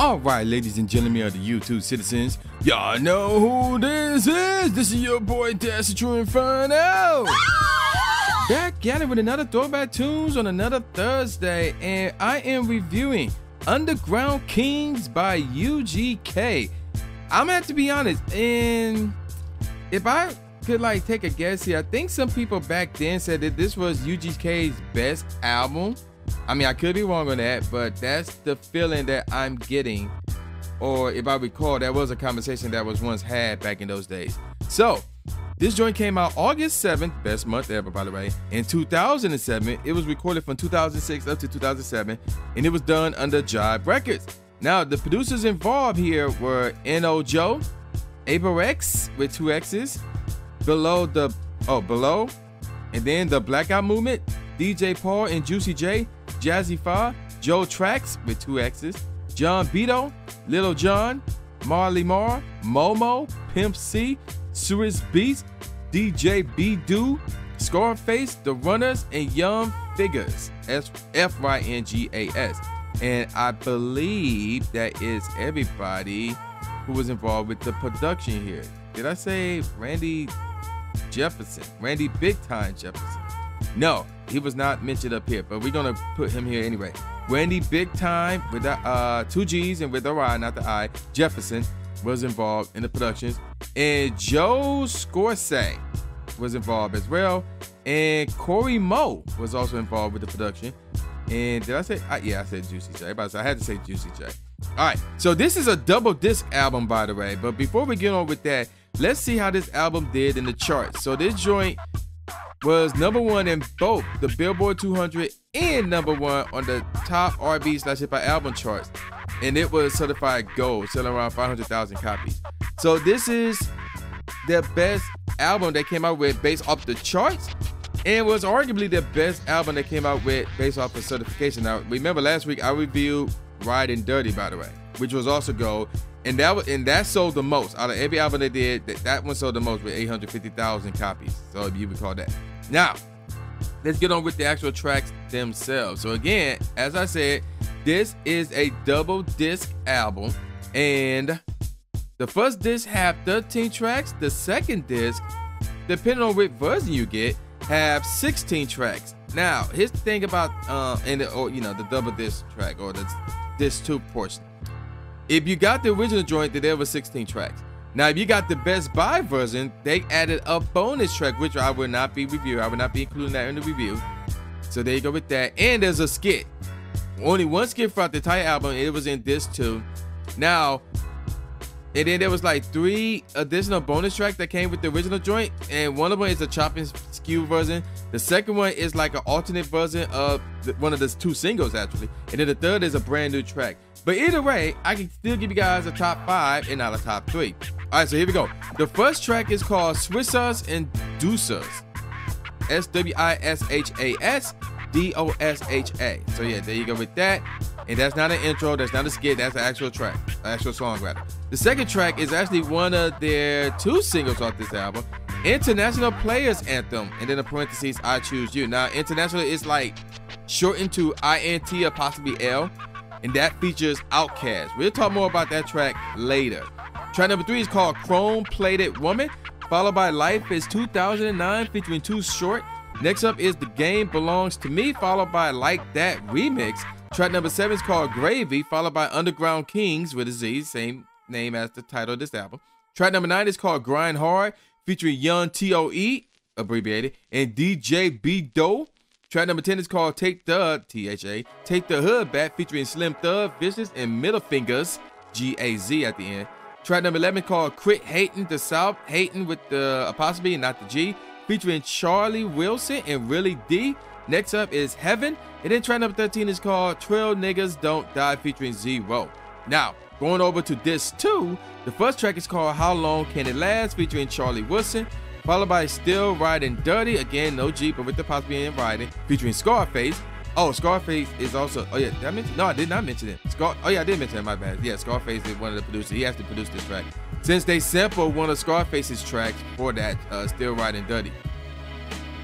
All right, ladies and gentlemen of the YouTube citizens, y'all know who this is. This is your boy, That's the True Inferno. Back at it with another Throwback Tunes on another Thursday, and I am reviewing Underground Kingz by UGK. I'm gonna have to be honest, and if I could like take a guess here, I think some people back then said that this was UGK's best album. I mean, I could be wrong on that, but that's the feeling that I'm getting. Or if I recall, that was a conversation that was once had back in those days. So this joint came out August 7th, best month ever, by the way, in 2007. It was recorded from 2006 up to 2007, and it was done under Jive Records. Now, the producers involved here were N.O. Joe, Aberex with 2 X's, Below, and then the Blackout Movement, DJ Paul and Juicy J, Jazzy Fa, Joe Trax with 2 X's, John Beto, Little John, Marley Marr, Momo, Pimp C, Suris Beats, DJ B-Do, Scarface, The Runners, and Young Figures, F-Y-N-G-A-S. And I believe that is everybody who was involved with the production here. Did I say Randy Jefferson? Randy Big Time Jefferson? No, he was not mentioned up here, but we're gonna put him here anyway. Randy Big Time with the 2 G's and with the Y, not the I, Jefferson was involved in the productions, and Joe Scorsese was involved as well, and Corey Moe was also involved with the production. And did I say? Yeah, I said Juicy J. I had to say Juicy J. All right, so this is a double disc album, by the way. But before we get on with that, let's see how this album did in the charts. So this joint was #1 in both the Billboard 200 and #1 on the top R&B/hip hop album charts, and it was certified gold, selling around 500,000 copies. So this is the best album they came out with based off the charts, and was arguably the best album they came out with based off of certification. Now, remember last week I reviewed Riding Dirty, by the way, which was also gold, and that sold the most out of every album they did. That one sold the most with 850,000 copies. So if you recall that. Now, let's get on with the actual tracks themselves. So again, as I said, this is a double disc album, and the first disc have 13 tracks. The second disc, depending on which version you get, have 16 tracks. Now, here's the thing about the double disc track, or the disc 2 portion. If you got the original joint, then there were 16 tracks. Now, if you got the Best Buy version, they added a bonus track, which I will not be reviewing. I will not be including that in the review. So there you go with that. And there's a skit. Only one skit throughout the entire album. It was in disc 2. Now, and then there was like 3 additional bonus tracks that came with the original joint, and one of them is a chop and skew version. The second one is like an alternate version of one of the 2 singles actually, and then the third is a brand new track. But either way, I can still give you guys a top 5 and not a top 3. All right, so here we go. The first track is called Swissers and Deucers, SWISHAS DOSHA. So yeah, there you go with that. And that's not an intro, that's not a skit, that's an actual track, an actual song rather. The second track is actually one of their 2 singles off this album, International Players Anthem, and then in parentheses, I Choose You. Now, international is like shortened to INT''L, and that features Outkast. We'll talk more about that track later. Track number 3 is called Chrome Plated Woman, followed by Life is 2009 featuring Too Short. Next up is The Game Belongs to Me, followed by Like That Remix. Track number 7 is called Gravy, followed by Underground Kingz with a Z, same name as the title of this album. Track number 9 is called Grind Hard, featuring Young T.O.E, abbreviated, and DJ B-Do. Track number 10 is called Take the, T-H-A, Take the Hood Back, featuring Slim Thug, Vicious, and Middle Fingers, G-A-Z at the end. Track number 11 called Quit Hating the South, Hating with the apostrophe and not the G, featuring Charlie Wilson and Really D. Next up is Heaven, and then track number 13 is called Trail Niggas Don't Die, featuring Zero. Now, going over to disc 2, the first track is called How Long Can It Last, featuring Charlie Wilson, followed by Still Riding Dirty, again no G, but with the apostrophe and riding, featuring Scarface. Oh, Scarface is also, oh yeah, did I mention? No, I did not mention him. Oh yeah, I did mention him, my bad. Yeah, Scarface is one of the producers. He has to produce this track, since they sampled one of Scarface's tracks for that, Still Riding Dirty.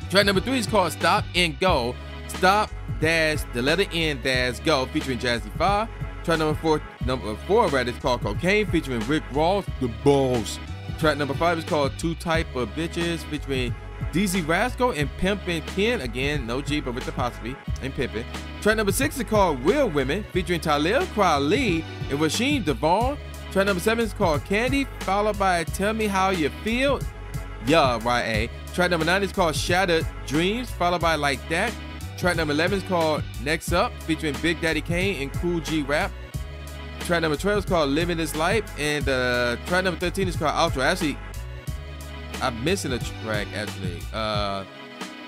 Track number 3 is called Stop and Go. Stop dash the letter N dash go, featuring Jazzy Fa. Track number four rather, is called Cocaine, featuring Rick Ross, the Balls. Track number 5 is called Two Type of Bitches, featuring DZ Rascal and Pimpin' Ken. Again, no G, but with the apostrophe, and Pimpin'. Track number 6 is called Real Women, featuring Talib Kweli and Rasheem Devon. Track number 7 is called Candy, followed by Tell Me How You Feel, yeah, YA. Track number 9 is called Shattered Dreams, followed by Like That. Track number 11 is called Next Up, featuring Big Daddy Kane and Cool G Rap. Track number 12 is called Living This Life, and track number 13 is called Outro. Actually, I'm missing a track, actually.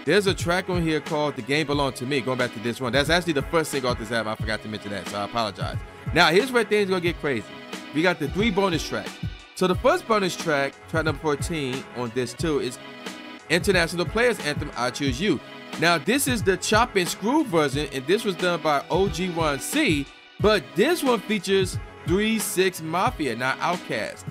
There's a track on here called The Game Belong to Me, going back to this one. That's actually the first single off this album. I forgot to mention that, so I apologize. Now, here's where things gonna get crazy. We got the 3 bonus tracks. So the first bonus track, track number 14 on this too, is International Players Anthem, I Choose You. Now, this is the chop and screw version, and this was done by OG1C, but this one features 3 6 Mafia, not Outkast.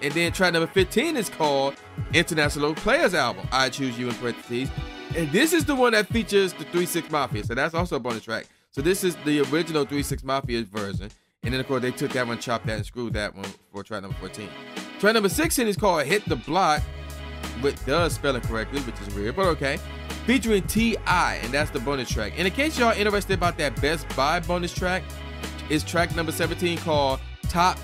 And then track number 15 is called International Players Album, I Choose You in parentheses. And this is the one that features the 3 6 Mafia, so that's also a bonus track. So this is the original 3 6 Mafia version. And then, of course, they took that one, chopped that, and screwed that one for track number 14. Track number 16 is called Hit the Block, which does spell it correctly, which is weird, but okay. Featuring T.I., and that's the bonus track. And in case y'all interested about that Best Buy bonus track, is track number 17 called Top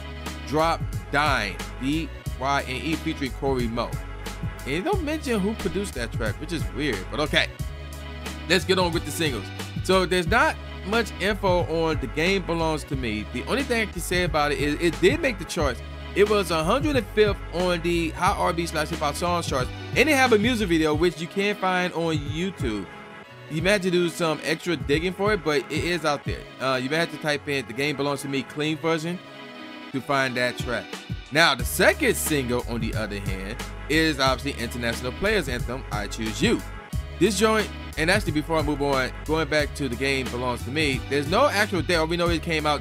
Drop Dine, D-Y-N-E, featuring Corey Mo. And they don't mention who produced that track, which is weird, but okay. Let's get on with the singles. So there's not much info on The Game Belongs to Me. The only thing I can say about it is it did make the charts. It was 105th on the Hot R&B/Hip-Hop Songs charts, and they have a music video which you can find on YouTube. You may have to do some extra digging for it, but it is out there. You may have to type in The Game Belongs to Me clean version to find that track. Now, the second single, on the other hand, is obviously International Players Anthem, I Choose You. This joint, and actually before I move on, going back to The Game Belongs to Me, there's no actual date. All we know it came out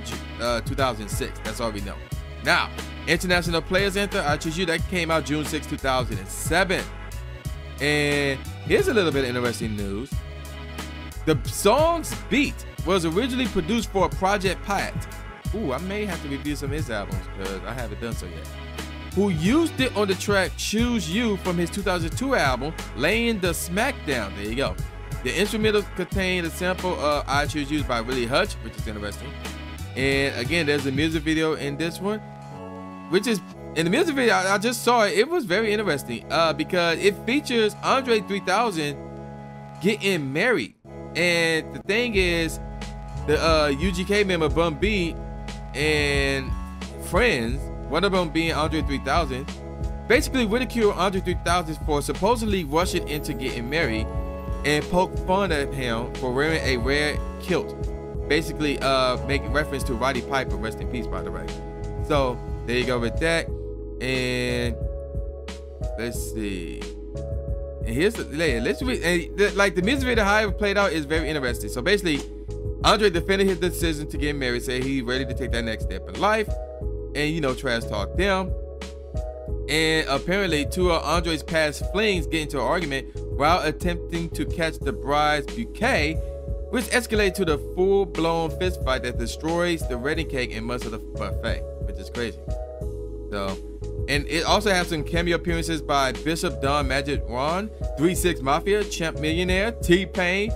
2006. That's all we know. Now, International Players Anthem, I Choose You, that came out June 6, 2007. And here's a little bit of interesting news. The song's beat was originally produced for Project Pat. Ooh, I may have to review some of his albums because I haven't done so yet. Who used it on the track Choose You from his 2002 album, Laying the Smackdown. There you go. The instrumental contained a sample of I Choose You by Willie Hutch, which is interesting. And again, there's a music video in this one, which is, in the music video, I just saw it. It was very interesting because it features Andre 3000 getting married. And the thing is, the UGK member Bun B and friends, one of them being Andre 3000, basically ridiculed Andre 3000 for supposedly rushing into getting married and poke fun at him for wearing a red kilt. Basically making reference to Roddy Piper, rest in peace, by the way. So there you go with that. And let's see. And here's the, let's read, and like the music video, how it played out is very interesting. So basically, Andre defended his decision to get married, said he's ready to take that next step in life, and you know, trash talk them. And apparently, 2 of Andre's past flings get into an argument while attempting to catch the bride's bouquet, which escalated to the full-blown fist fight that destroys the wedding cake and most of the buffet, which is crazy. So, and it also has some cameo appearances by Bishop Don Magic Ron, 3 6 Mafia, Champ Millionaire, T-Pain,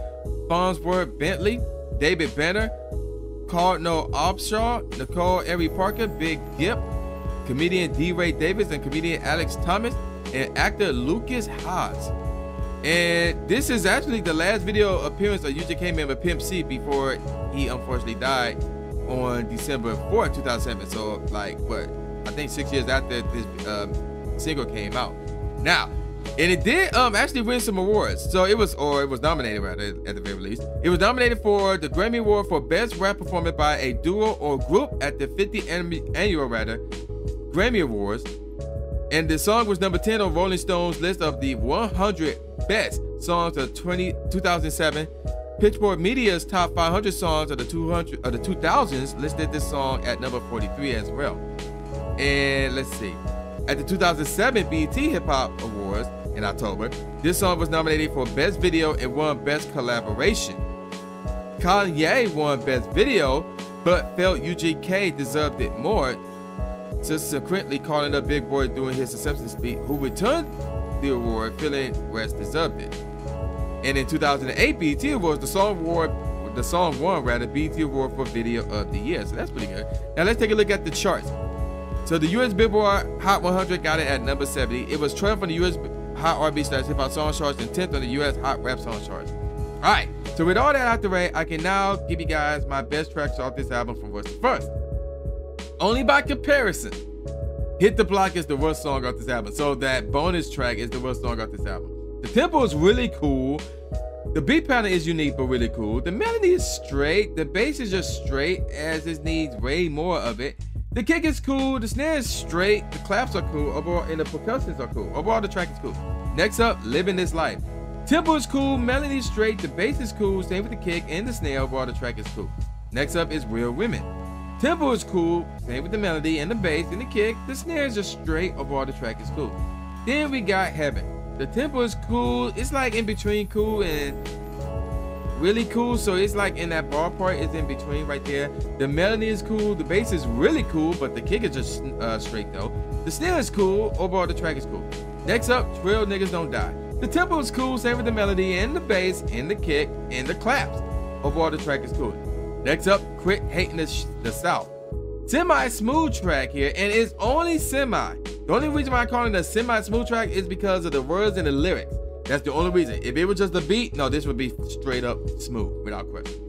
Farnsworth Bentley, David Banner, Cardinal Opshaw, Nicole Erie Parker, Big Gip, comedian D. Ray Davis, and comedian Alex Thomas, and actor Lucas Haas. And this is actually the last video appearance of UGK member Pimp C before he unfortunately died on December 4th, 2007. So like, what, I think 6 years after this single came out. Now, and it did actually win some awards. So it was nominated, rather, at the very least. It was nominated for the Grammy Award for Best Rap Performance by a Duo or Group at the 50th annual Grammy Awards. And the song was number 10 on Rolling Stone's list of the 100 best songs of 2007. Pitchfork Media's top 500 songs of the 2000s listed this song at number 43 as well. And let's see. At the 2007 BET Hip Hop Awards in October, this song was nominated for Best Video and won Best Collaboration. Kanye won Best Video but felt UGK deserved it more, subsequently calling up Big Boy during his acceptance speech, who returned the award feeling West deserved it. And in 2008 BET Awards, the song won BET Award for Video of the Year. So that's pretty good. Now let's take a look at the charts. So the US Billboard Hot 100 got it at number 70. It was 12th on the US Hot R&B / Hip Hop Song Charts and 10th on the US Hot Rap Song Charts. All right, so with all that out the way, I can now give you guys my best tracks off this album from worst to first. Only by comparison, Hit the Block is the worst song off this album. So that bonus track is the worst song off this album. The tempo is really cool. The beat pattern is unique but really cool. The melody is straight. The bass is just straight, as it needs way more of it. The kick is cool. The snare is straight. The claps are cool. Overall, and the percussions are cool. Overall, the track is cool. Next up, Living This Life. Tempo is cool. Melody is straight. The bass is cool. Same with the kick and the snare. Overall, the track is cool. Next up is Real Women. Tempo is cool. Same with the melody and the bass and the kick. The snare is just straight. Overall, the track is cool. Then we got Heaven. The tempo is cool. It's like in between cool and really cool. So it's like in that bar part, it's in between right there. The melody is cool. The bass is really cool, but the kick is just straight though. The snare is cool. Overall, the track is cool. Next up, Real Niggas Don't Die. The tempo is cool. Same with the melody and the bass and the kick and the claps. Overall, the track is cool. Next up, Quit Hating the South. Semi-smooth track here, and it's only semi. The only reason why I call it a semi-smooth track is because of the words and the lyrics. That's the only reason. If it was just a beat, no, this would be straight up smooth, without question.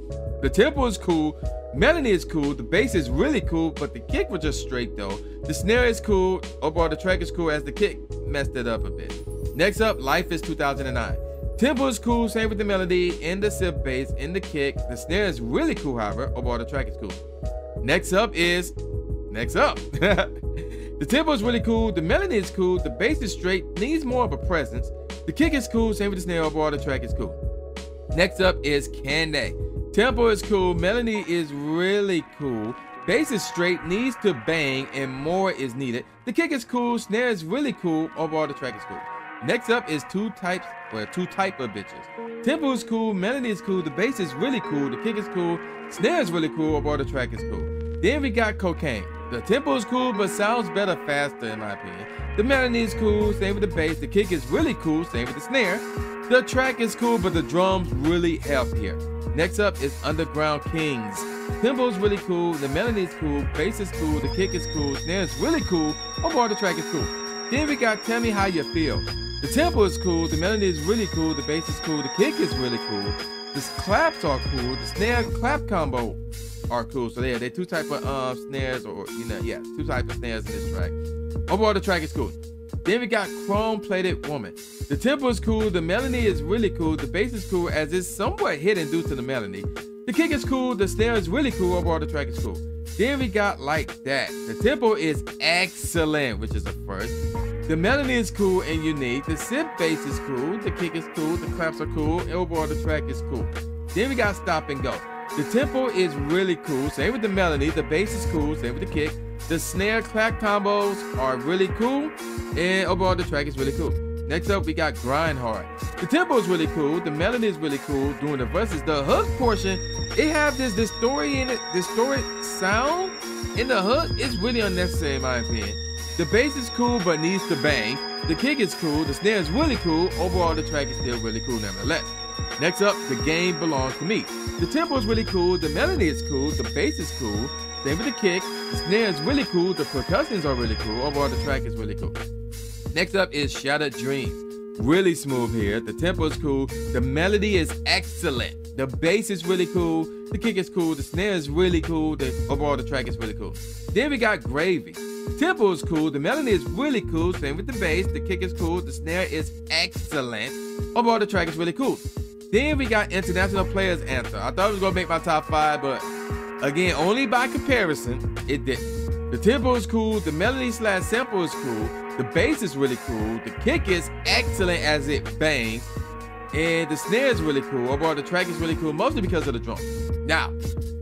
The tempo is cool, melody is cool, the bass is really cool, but the kick was just straight though. The snare is cool, overall the track is cool, as the kick messed it up a bit. Next up, Life is 2009. Tempo is cool, same with the melody and the sip bass and the kick. The snare is really cool, however, overall the track is cool. Next up. The tempo is really cool, the melody is cool, the bass is straight, needs more of a presence. The kick is cool, same with the snare, overall the track is cool. Next up is Candy. Tempo is cool, melody is really cool, bass is straight, needs to bang, and more is needed. The kick is cool, snare is really cool, overall the track is cool. Next up is Two Type of Bitches. Tempo is cool, melody is cool, the bass is really cool, the kick is cool, snare is really cool, overall the track is cool. Then we got Cocaine. The tempo is cool, but sounds better faster in my opinion. The melody is cool, same with the bass. The kick is really cool, same with the snare. The track is cool, but the drums really help here. Next up is Underground Kingz. Tempo is really cool, the melody is cool, bass is cool, the kick is cool, snare is really cool, overall the track is cool. Then we got Tell Me How You Feel. The tempo is cool, the melody is really cool, the bass is cool, the kick is really cool, the claps are cool, the snare clap combo are cool. So they're two type of snares, or two type of snares in this track. Overall, the track is cool. Then we got Chrome Plated Woman. The tempo is cool, the melody is really cool, the bass is cool, as it's somewhat hidden due to the melody. The kick is cool, the snare is really cool, overall the track is cool. Then we got Like That. The tempo is excellent, which is a first. The melody is cool and unique. The synth bass is cool, the kick is cool, the claps are cool, and overall the track is cool. Then we got Stop and Go. The tempo is really cool, same with the melody, the bass is cool, same with the kick. The snare clap combos are really cool, and overall the track is really cool. Next up, we got Grind Hard. The tempo is really cool, the melody is really cool. Doing the verses, the hook portion, it have this story in it, this story sound in the hook is really unnecessary in my opinion. The bass is cool but needs to bang. The kick is cool, the snare is really cool. Overall, the track is still really cool nevertheless. Next up, The Game Belongs to Me. The tempo is really cool, the melody is cool, the bass is cool, same with the kick, the snare is really cool, the percussions are really cool. Overall, the track is really cool. Next up is Shattered Dreams. Really smooth here. The tempo is cool, the melody is excellent, the bass is really cool, the kick is cool, the snare is really cool, overall the track is really cool. Then we got Gravy. Tempo is cool, the melody is really cool, same with the bass, the kick is cool, the snare is excellent, overall the track is really cool. Then we got International Players Anthem. I thought it was gonna make my top 5, but again, only by comparison, it didn't. The tempo is cool, the melody / sample is cool, the bass is really cool, the kick is excellent as it bangs, and the snare is really cool. Overall, the track is really cool, mostly because of the drum. Now,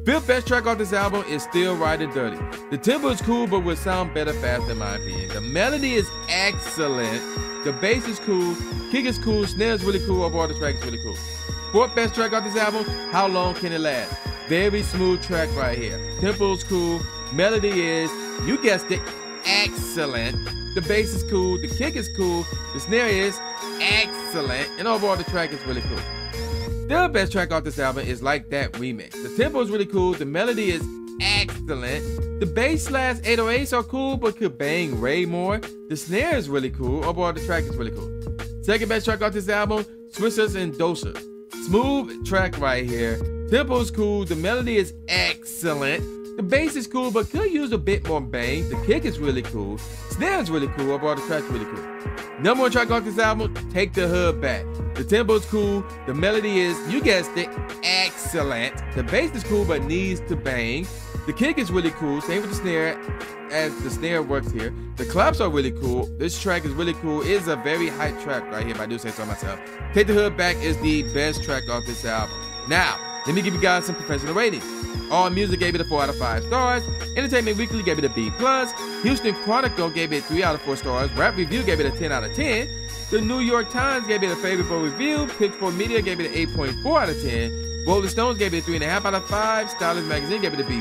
fifth best track off this album is Still Riding Dirty. The tempo is cool, but would sound better fast in my opinion. The melody is excellent, the bass is cool, kick is cool, snare is really cool, overall the track is really cool. Fourth best track off this album, How Long Can It Last? very smooth track right here. Tempo's cool. Melody is, you guessed it, excellent. The bass is cool. The kick is cool. The snare is excellent. And overall, the track is really cool. The best track off this album is Like That Remix. The tempo is really cool. The melody is excellent. The bass / 808s are cool, but could bang way more. The snare is really cool. Overall, the track is really cool. Second best track off this album, Swishers and Dosers. Smooth track right here. Tempo is cool. The melody is excellent. The bass is cool, but could use a bit more bang. The kick is really cool. Snare is really cool. Overall, the track is really cool. Number one track off this album, Take the Hood Back. The tempo is cool. The melody is, you guessed it, excellent. The bass is cool, but needs to bang. The kick is really cool. Same with the snare, as the snare works here. The claps are really cool. This track is really cool. It is a very hype track right here, if I do say so myself. Take the Hood Back is the best track off this album. Now, let me give you guys some professional ratings. All Music gave it a 4 out of 5 stars. Entertainment Weekly gave it a B+. Houston Chronicle gave it 3 out of 4 stars. Rap Review gave it a 10 out of 10. The New York Times gave it a favorable review. Pitchfork Media gave it an 8.4 out of 10. Rolling Stones gave it a 3.5 out of 5. Stylist Magazine gave it a B+.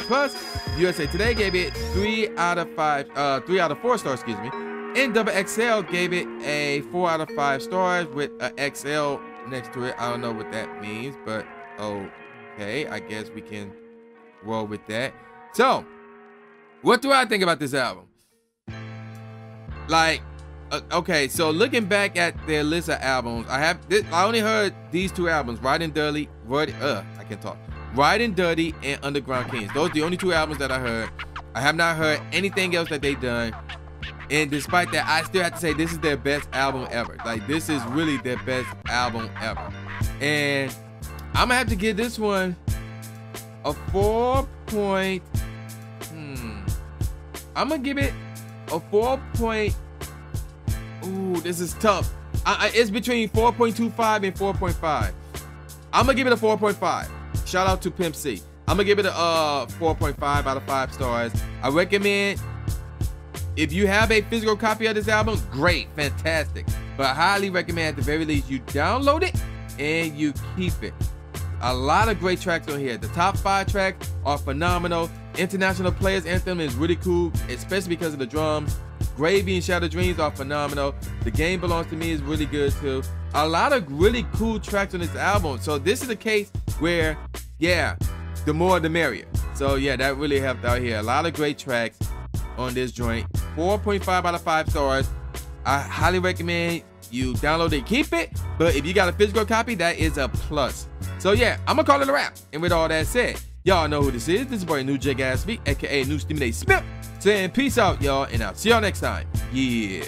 USA Today gave it 3 out of 4 stars, excuse me. NXXL gave it a 4 out of 5 stars with an XL next to it. I don't know what that means, but okay, I guess we can roll with that. So, what do I think about this album? Like, okay, so looking back at their list of albums, I only heard these two albums, Ride and Dirty, Ride and Dirty and Underground Kingz. Those are the only two albums that I heard. I have not heard anything else that they've done. And despite that, I still have to say this is their best album ever. Like, this is really their best album ever. And I'm gonna have to give this one a 4 point. I'm gonna give it a 4 point. Ooh, this is tough. It's between 4.25 and 4.5. I'm gonna give it a 4.5. Shout out to Pimp C. I'm gonna give it a 4.5 out of 5 stars. I recommend, if you have a physical copy of this album, great, fantastic. But I highly recommend at the very least you download it and you keep it. A lot of great tracks on here. The top 5 tracks are phenomenal. International Players Anthem is really cool, especially because of the drums. Gravy and Shattered Dreams are phenomenal. The Game Belongs to Me is really good too. A lot of really cool tracks on this album. So this is a case where, yeah, the more the merrier. So yeah, that really helped out here. A lot of great tracks on this joint. 4.5 out of 5 stars. I highly recommend you download it, keep it. But if you got a physical copy, that is a plus. So yeah, I'm gonna call it a wrap. And with all that said, y'all know who this is. This is boy New Jig Ass Beat, aka New Stimulate Smith. Saying peace out, y'all, and I'll see y'all next time. Yeah.